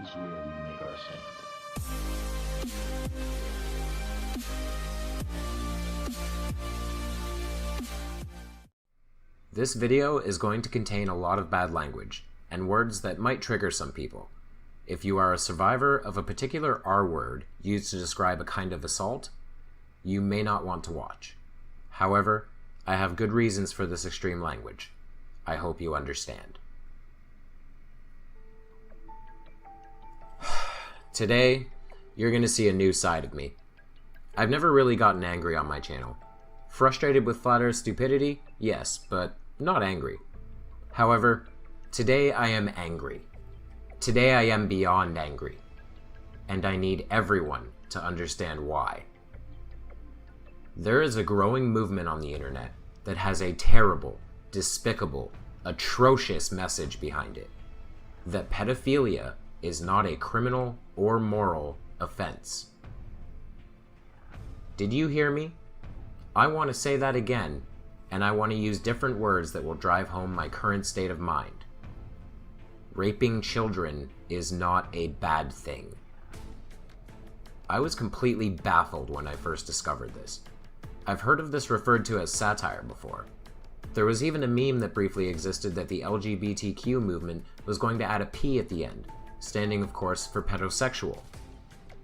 is where we make our stand. This video is going to contain a lot of bad language, and words that might trigger some people. If you are a survivor of a particular R word used to describe a kind of assault, you may not want to watch. However, I have good reasons for this extreme language. I hope you understand. Today, you're going to see a new side of me. I've never really gotten angry on my channel. Frustrated with flat earth stupidity? Yes, but not angry. However, today I am angry. Today I am beyond angry. And I need everyone to understand why. There is a growing movement on the internet that has a terrible, despicable, atrocious message behind it. That pedophilia is not a criminal or moral offense. Did you hear me? I want to say that again, and I want to use different words that will drive home my current state of mind. Raping children is not a bad thing. I was completely baffled when I first discovered this. I've heard of this referred to as satire before. There was even a meme that briefly existed that the LGBTQ movement was going to add a P at the end, standing of course for pedosexual.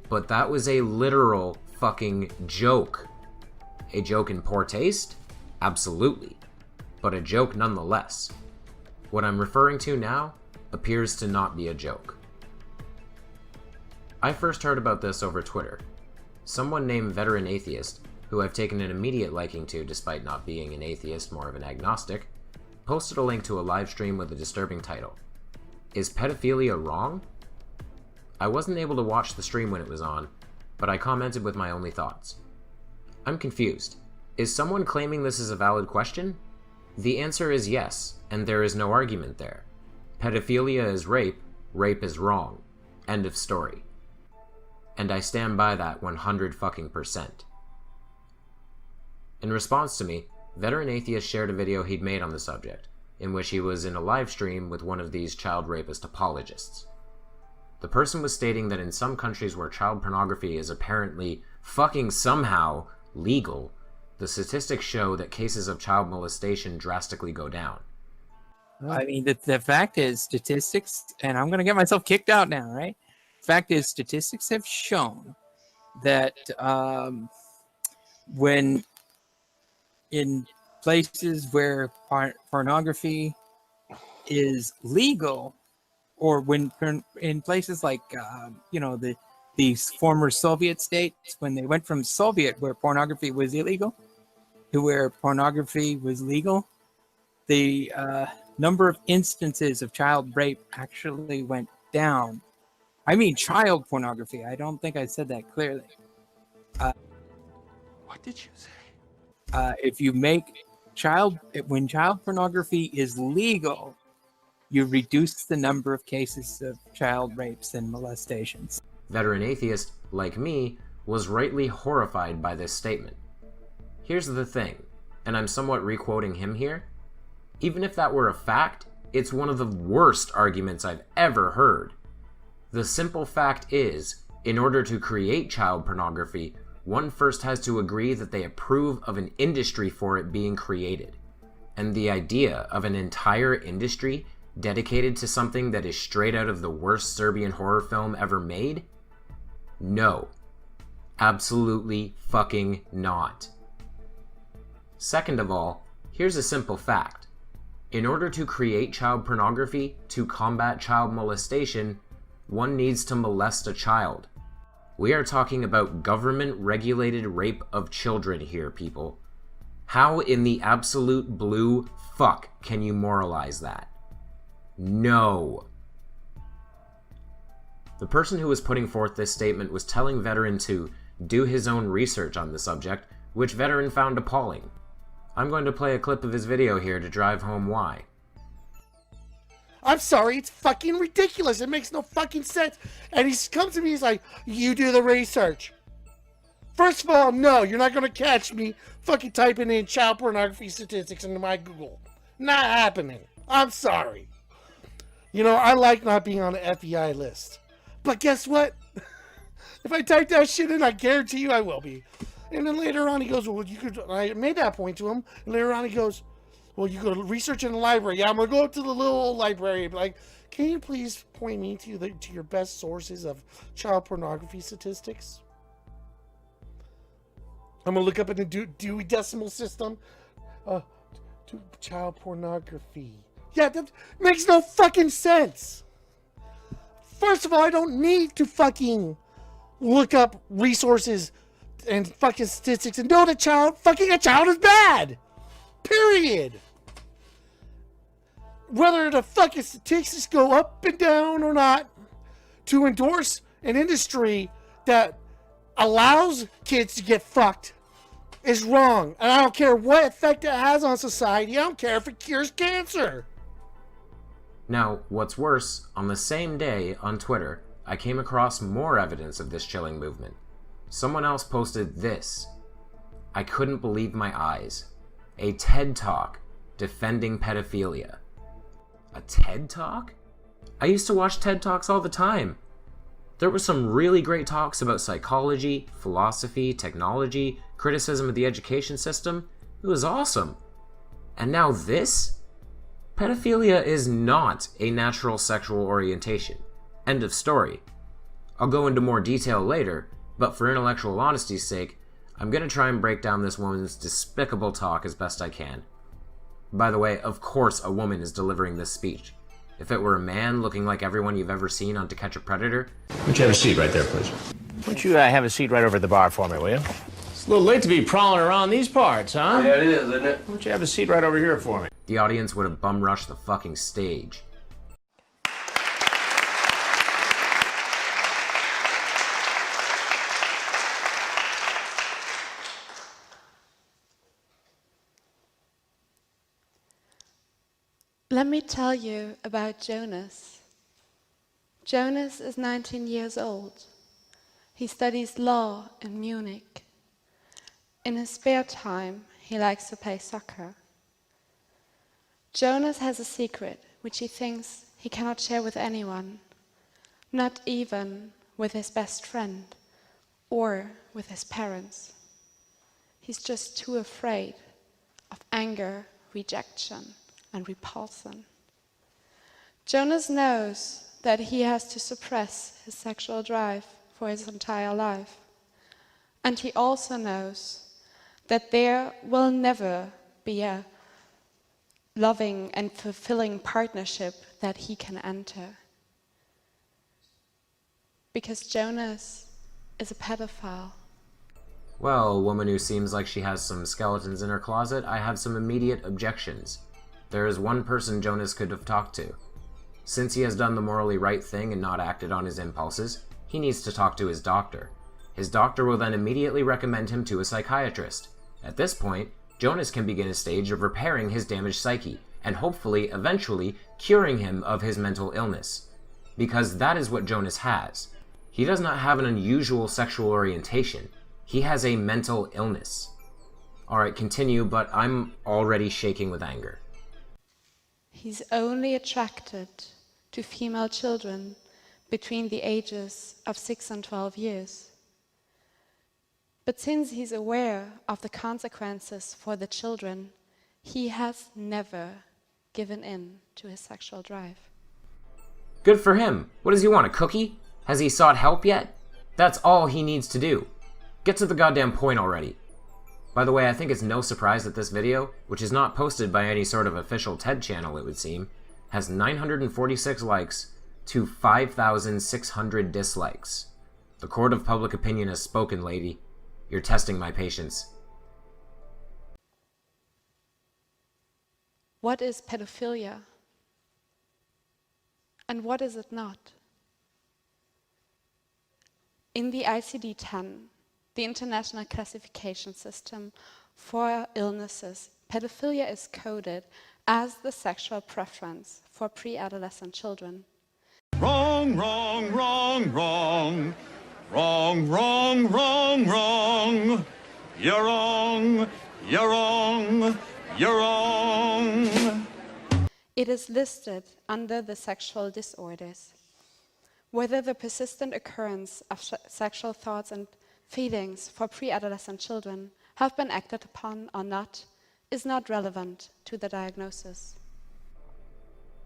But that was a literal fucking joke. A joke in poor taste? Absolutely. But a joke nonetheless. What I'm referring to now appears to not be a joke. I first heard about this over Twitter. Someone named Veteran Atheist, who I've taken an immediate liking to despite not being an atheist, more of an agnostic, posted a link to a live stream with a disturbing title. Is pedophilia wrong? I wasn't able to watch the stream when it was on, but I commented with my only thoughts. I'm confused. Is someone claiming this is a valid question? The answer is yes, and there is no argument there. Pedophilia is rape, rape is wrong. End of story. And I stand by that 100%. In response to me, Veteran Atheist shared a video he'd made on the subject, in which he was in a live stream with one of these child rapist apologists. The person was stating that in some countries where child pornography is apparently fucking somehow legal, the statistics show that cases of child molestation drastically go down. I mean, the fact is statistics, and I'm going to get myself kicked out now, right? Fact is statistics have shown that when in places where pornography is legal, or when in places like, these former Soviet states, when they went from Soviet, where pornography was illegal, to where pornography was legal, the number of instances of child rape actually went down. I mean, child pornography. I don't think I said that clearly. What did you say? If you make when child pornography is legal, you reduce the number of cases of child rapes and molestations. Veteran Atheist, like me, was rightly horrified by this statement. Here's the thing, and I'm somewhat re-quoting him here. Even if that were a fact, it's one of the worst arguments I've ever heard. The simple fact is, in order to create child pornography, one first has to agree that they approve of an industry for it being created. And the idea of an entire industry dedicated to something that is straight out of the worst Serbian horror film ever made? No. Absolutely fucking not. Second of all, here's a simple fact. In order to create child pornography to combat child molestation, one needs to molest a child. We are talking about government-regulated rape of children here, people. How in the absolute blue fuck can you moralize that? No. The person who was putting forth this statement was telling Veteran to do his own research on the subject, which Veteran found appalling. I'm going to play a clip of his video here to drive home why. I'm sorry, it's fucking ridiculous. It makes no fucking sense. And he comes to me, he's like, you do the research. First of all, no, you're not going to catch me fucking typing in child pornography statistics into my Google. Not happening. I'm sorry. You know, I like not being on the FBI list. But guess what? If I type that shit in, I guarantee you I will be. And then later on he goes, well, you could, I made that point to him. And later on he goes, well, you go to research in the library. Yeah, I'm going to go up to the little old library. Like, can you please point me to your best sources of child pornography statistics? I'm going to look up in the Dewey Decimal System. Child pornography. Yeah, that makes no fucking sense. First of all, I don't need to fucking look up resources and fucking statistics and know that fucking a child is bad. Period. Whether the fucking statistics go up and down or not, to endorse an industry that allows kids to get fucked is wrong. And I don't care what effect it has on society. I don't care if it cures cancer. Now, what's worse, on the same day on Twitter, I came across more evidence of this chilling movement. Someone else posted this. I couldn't believe my eyes. A TED Talk defending pedophilia. A TED Talk? I used to watch TED Talks all the time. There were some really great talks about psychology, philosophy, technology, criticism of the education system. It was awesome. And now this? Pedophilia is not a natural sexual orientation. End of story. I'll go into more detail later, but for intellectual honesty's sake, I'm gonna try and break down this woman's despicable talk as best I can. By the way, of course a woman is delivering this speech. If it were a man looking like everyone you've ever seen on To Catch a Predator... Would you have a seat right there, please? Would you have a seat right over at the bar for me, will you? It's a little late to be prowling around these parts, huh? Yeah, it is, isn't it? Would you have a seat right over here for me? The audience would have bum-rushed the fucking stage. Let me tell you about Jonas. Jonas is 19 years old. He studies law in Munich. In his spare time, he likes to play soccer. Jonas has a secret which he thinks he cannot share with anyone, not even with his best friend or with his parents. He's just too afraid of anger, rejection, and repulsion. Jonas knows that he has to suppress his sexual drive for his entire life. And he also knows that there will never be a loving and fulfilling partnership that he can enter. Because Jonas is a pedophile. Well, a woman who seems like she has some skeletons in her closet, I have some immediate objections. There is one person Jonas could have talked to. Since he has done the morally right thing and not acted on his impulses, he needs to talk to his doctor. His doctor will then immediately recommend him to a psychiatrist. At this point, Jonas can begin a stage of repairing his damaged psyche, and hopefully, eventually, curing him of his mental illness. Because that is what Jonas has. He does not have an unusual sexual orientation. He has a mental illness. Alright, continue, but I'm already shaking with anger. He's only attracted to female children between the ages of 6 and 12 years. But since he's aware of the consequences for the children, he has never given in to his sexual drive. Good for him. What does he want, a cookie? Has he sought help yet? That's all he needs to do. Get to the goddamn point already. By the way, I think it's no surprise that this video, which is not posted by any sort of official TED channel it would seem, has 946 likes to 5,600 dislikes. The court of public opinion has spoken, lady. You're testing my patience. What is pedophilia? And what is it not? In the ICD-10, the International Classification System for Illnesses, pedophilia is coded as the sexual preference for pre-adolescent children. Wrong, wrong, wrong, wrong. Wrong, wrong, wrong, wrong. You're wrong, you're wrong, you're wrong. It is listed under the sexual disorders. whether the persistent occurrence of sexual thoughts and feelings for pre-adolescent children have been acted upon or not is not relevant to the diagnosis.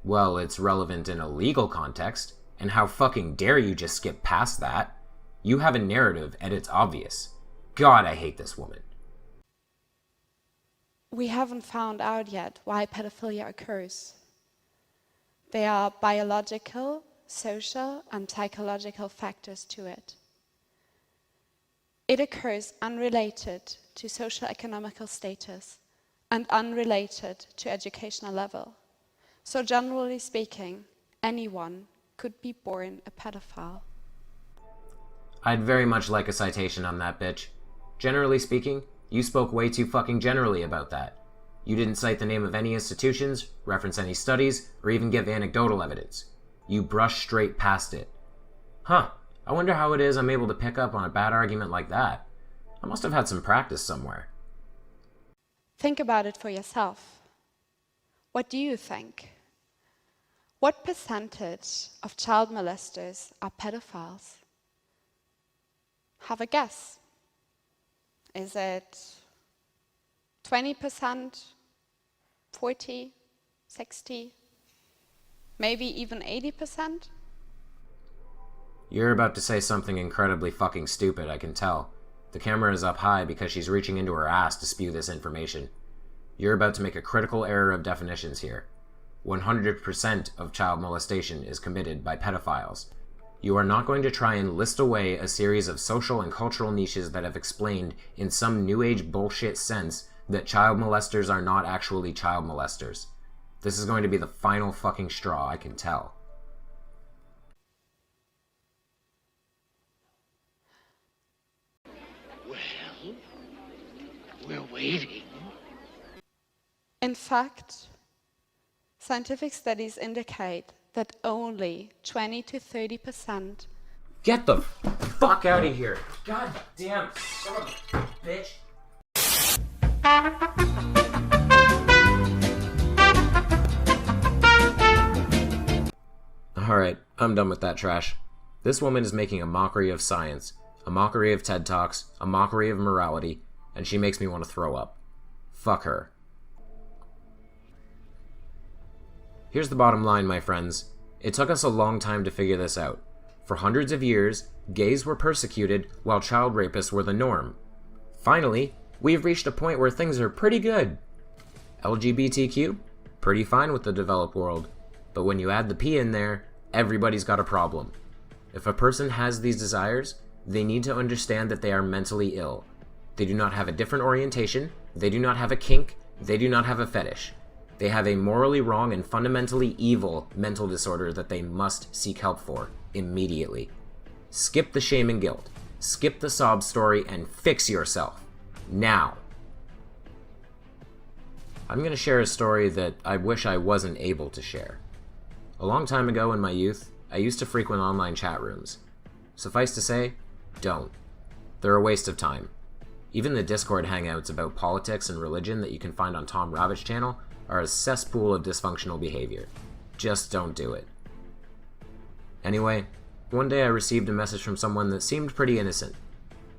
Well, it's relevant in a legal context, and how fucking dare you just skip past that? You have a narrative, and it's obvious. God, I hate this woman. We haven't found out yet why pedophilia occurs. There are biological, social, and psychological factors to it. It occurs unrelated to socio-economical status and unrelated to educational level. So generally speaking, anyone could be born a pedophile. I'd very much like a citation on that bitch. Generally speaking, you spoke way too fucking generally about that. You didn't cite the name of any institutions, reference any studies, or even give anecdotal evidence. You brushed straight past it. Huh, I wonder how it is I'm able to pick up on a bad argument like that. I must have had some practice somewhere. Think about it for yourself. What do you think? What percentage of child molesters are pedophiles? Have a guess. Is it 20%, 40, 60, maybe even 80%? You're about to say something incredibly fucking stupid, I can tell. The camera is up high because she's reaching into her ass to spew this information. You're about to make a critical error of definitions here. 100% of child molestation is committed by pedophiles. You are not going to try and list away a series of social and cultural niches that have explained, in some new age bullshit sense, that child molesters are not actually child molesters. This is going to be the final fucking straw, I can tell. Well, we're waiting. In fact, scientific studies indicate that only 20 to 30%. Get the fuck out of here! God damn son of a bitch! Alright, I'm done with that trash. This woman is making a mockery of science, a mockery of TED Talks, a mockery of morality, and she makes me want to throw up. Fuck her. Here's the bottom line, my friends. It took us a long time to figure this out. For hundreds of years, gays were persecuted while child rapists were the norm. Finally, we've reached a point where things are pretty good. LGBTQ? Pretty fine with the developed world. But when you add the P in there, everybody's got a problem. If a person has these desires, they need to understand that they are mentally ill. They do not have a different orientation, they do not have a kink, they do not have a fetish. They have a morally wrong and fundamentally evil mental disorder that they must seek help for, immediately. Skip the shame and guilt. Skip the sob story and fix yourself. Now. I'm going to share a story that I wish I wasn't able to share. A long time ago in my youth, I used to frequent online chat rooms. Suffice to say, don't. They're a waste of time. Even the Discord hangouts about politics and religion that you can find on Tom Ravich's channel are a cesspool of dysfunctional behavior. Just don't do it. Anyway, one day I received a message from someone that seemed pretty innocent.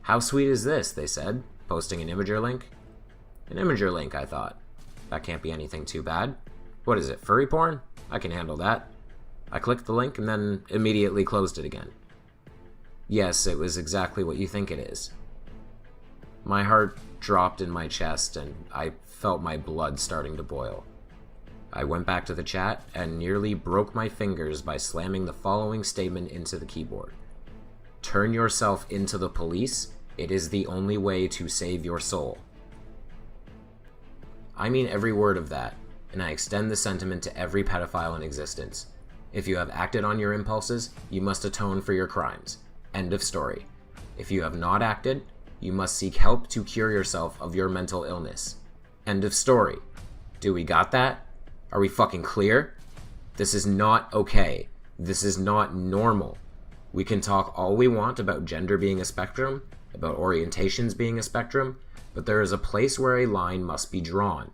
How sweet is this, they said, posting an Imager link. An Imager link, I thought. That can't be anything too bad. What is it, furry porn? I can handle that. I clicked the link and then immediately closed it again. Yes, it was exactly what you think it is. My heart dropped in my chest and I felt my blood starting to boil. I went back to the chat and nearly broke my fingers by slamming the following statement into the keyboard. Turn yourself into the police. It is the only way to save your soul. I mean every word of that, and I extend the sentiment to every pedophile in existence. If you have acted on your impulses, you must atone for your crimes. End of story. If you have not acted, you must seek help to cure yourself of your mental illness. End of story. Do we got that? Are we fucking clear? This is not okay. This is not normal. We can talk all we want about gender being a spectrum, about orientations being a spectrum, but there is a place where a line must be drawn.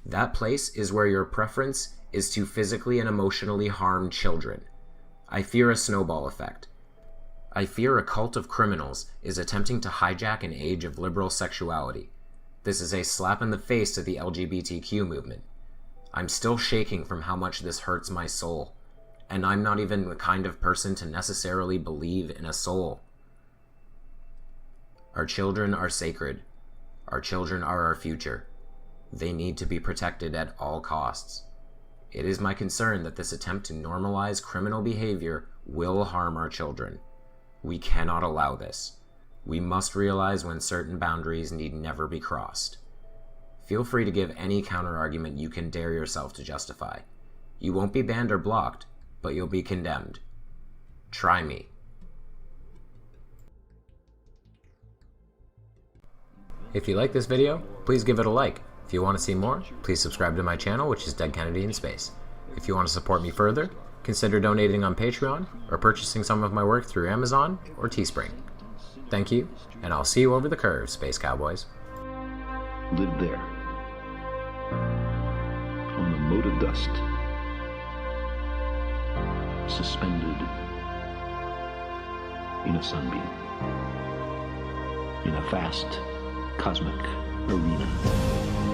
That place is where your preference is to physically and emotionally harm children. I fear a snowball effect. I fear a cult of criminals is attempting to hijack an age of liberal sexuality. This is a slap in the face to the LGBTQ movement. I'm still shaking from how much this hurts my soul, and I'm not even the kind of person to necessarily believe in a soul. Our children are sacred. Our children are our future. They need to be protected at all costs. It is my concern that this attempt to normalize criminal behavior will harm our children. We cannot allow this. We must realize when certain boundaries need never be crossed. Feel free to give any counter-argument you can dare yourself to justify. You won't be banned or blocked, but you'll be condemned. Try me. If you like this video, please give it a like. If you want to see more, please subscribe to my channel, which is DeadKennedyInSpace. If you want to support me further, consider donating on Patreon or purchasing some of my work through Amazon or Teespring. Thank you, and I'll see you over the curve, Space Cowboys. Live there, on the mote of dust, suspended in a sunbeam, in a vast cosmic arena.